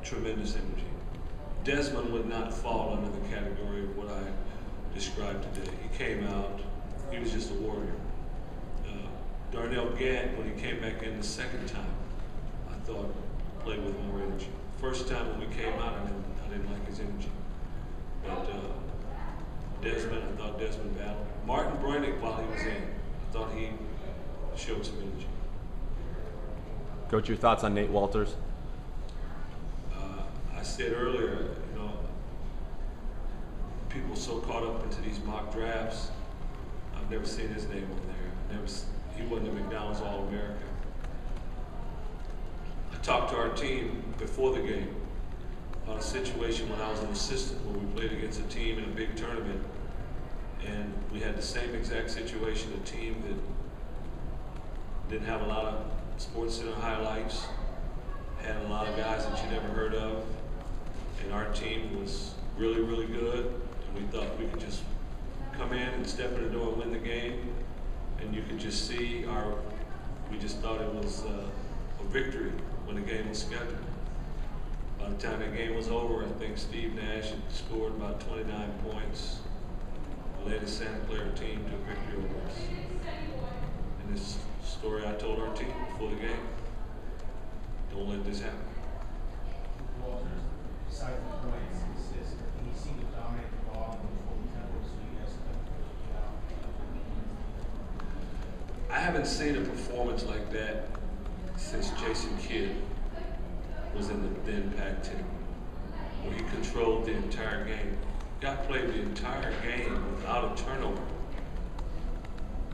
tremendous energy. Desmond would not fall under the category of what I described today. He came out, he was just a warrior. Darnell Gant, when he came back in the second time, I thought played with more energy. First time when we came out, I didn't like his energy. But Desmond, I thought Desmond battled. Martin Breunig, while he was in, I thought he showed some energy. Coach, your thoughts on Nate Walters? I said earlier, people so caught up into these mock drafts. I've never seen his name on there. He wasn't a McDonald's All-American. I talked to our team before the game about a situation when I was an assistant where we played against a team in a big tournament, and we had the same exact situation, a team that didn't have a lot of Sports Center highlights, had a lot of guys that you never heard of, and our team was really, really good, and we thought we could just come in and step in the door and win the game, and you could just see we just thought it was a victory when the game was scheduled. By the time the game was over, I think Steve Nash had scored about 29 points, led the Santa Clara team to a victory over us. And this story I told our team before the game. Don't let this happen. Walters, besides the points, he seemed to dominate the ball in the full tempo, so you guys I haven't seen a performance like that since Jason Kidd was in the then Pac-10, where he controlled the entire game. Guy played the entire game without a turnover.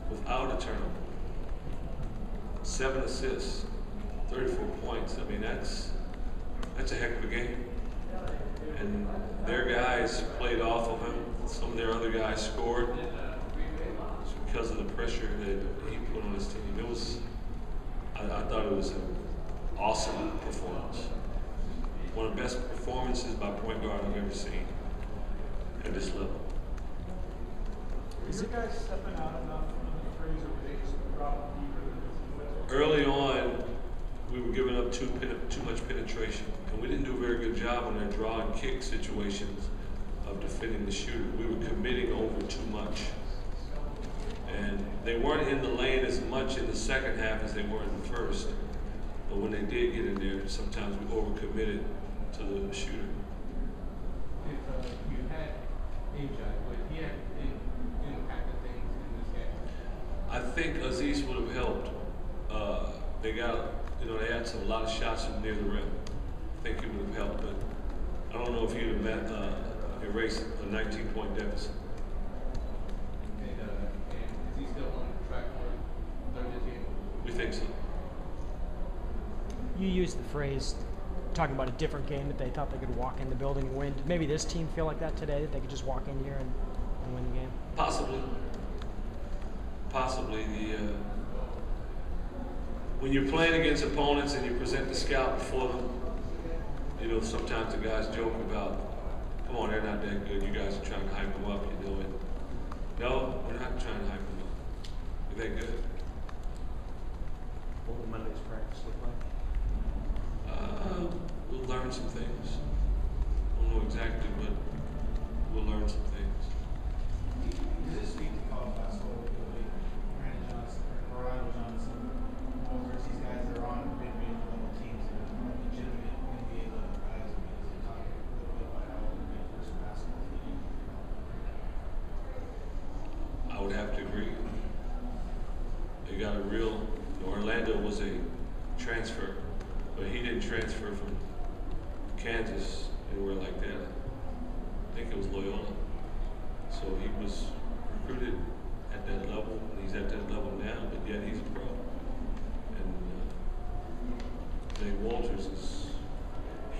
Without a turnover. 7 assists, 34 points. I mean, that's a heck of a game. And their guys played off of him. Some of their other guys scored because of the pressure that he put on his team. I thought it was an awesome performance. One of the best performances by point guard I've ever seen at this level. Is you guys stepping out enough in the threes, or were they just dropping deeper? Early on, we were giving up too much penetration, and we didn't do a very good job on their draw and kick situations of defending the shooter. We were committing over too much. And they weren't in the lane as much in the second half as they were in the first. But when they did get in there, sometimes we overcommitted to the shooter. If you had AJ, would he have impacted things in this game? I think Aziz would have helped. They got, they had a lot of shots from near the rim. I think he would have helped, but I don't know if he'd have erased a 19-point deficit. Is he still on track for third this game? We think so. You used the phrase talking about a different game that they thought they could walk in the building and win. Did maybe this team feel like that today, that they could just walk in here and win the game? Possibly. Possibly. When you're playing against opponents and you present the scout before them, sometimes the guys joke about, come on, they're not that good. You guys are trying to hype them up, No, we're not trying to hype them up. They're that good. What will Monday's practice look like? We'll learn some things. I don't know exactly, but we'll learn some things. Does this speak to college basketball with Brandon Johnson or Rolando Johnson? Over these guys that are on mid-range level teams that are legitimate NBA level guys, because they talk a little bit about how the first basketball team. I would have to agree. They got a real. Orlando was a transfer, but he didn't transfer from Kansas anywhere like that. I think it was Loyola. So he was recruited at that level, and he's at that level now, but yet he's a pro. And Nate Walters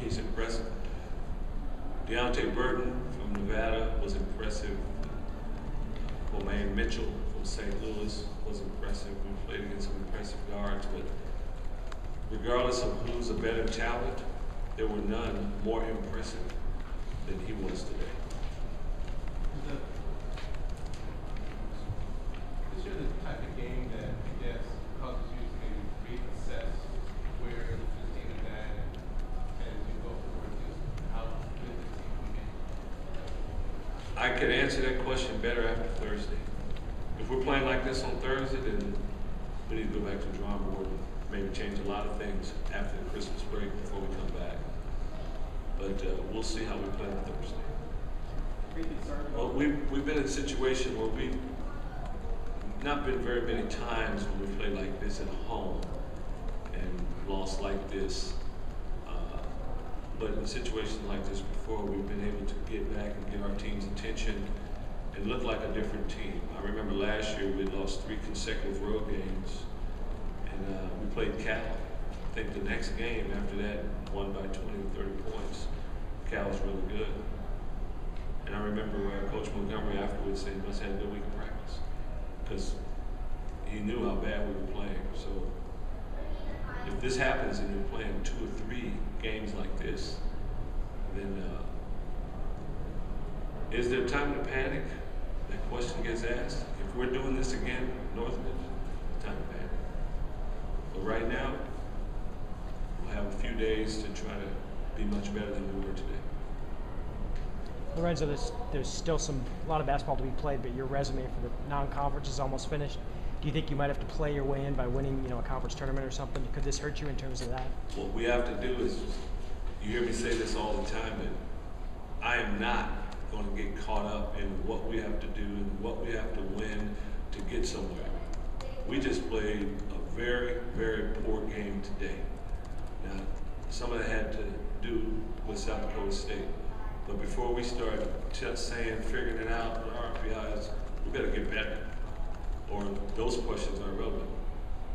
he's impressive. Deontay Burton from Nevada was impressive. Romaine Mitchell from St. Louis was impressive. We played against some impressive guards, but regardless of who's a better talent, there were none more impressive than he was today. Is this the type of game that I guess causes you to maybe reassess where this team is at as you go forward? I could answer that question better after Thursday. If we're playing like this on Thursday, then we need to go back to the drawing board and maybe change a lot of things after the Christmas break before we come back. But we'll see how we play on Thursday. Are you concerned about? Well, we've been in a situation where we've not been very many times when we play like this at home and lost like this. But in situations like this before, we've been able to get back and get our team's attention and look like a different team. I remember last year we lost 3 consecutive road games, and we played Cal. I think the next game after that, won by 20 or 30 points. Cal was really good. And I remember Coach Montgomery afterwards saying, "We must have had a good week of practice," because he knew how bad we were playing. So if this happens and you're playing 2 or 3 games like this, then is there time to panic? That question gets asked. If we're doing this again, Northridge, time to panic. But right now, we'll have a few days to try to be much better than we were today. Lorenzo, there's still a lot of basketball to be played, but your resume for the non-conference is almost finished. Do you think you might have to play your way in by winning, a conference tournament or something? Could this hurt you in terms of that? What we have to do is, you hear me say this all the time, but I am not going to get caught up in what we have to do and what we have to win to get somewhere. We just played a very, very poor game today. Now, some of that had to do with South Dakota State. But before we start just figuring it out with our RPIs, we better get better, or those questions are irrelevant.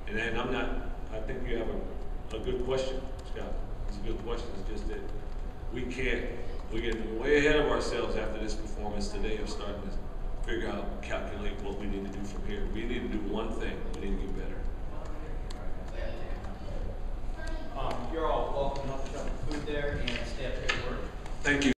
And then I think you have a good question, Scott. It's a good question. It's just that we're getting way ahead of ourselves after this performance today of starting to figure out, calculate what we need to do from here. We need to do one thing. We need to get better. You're all welcome to help with food there and stay up here at work. Thank you.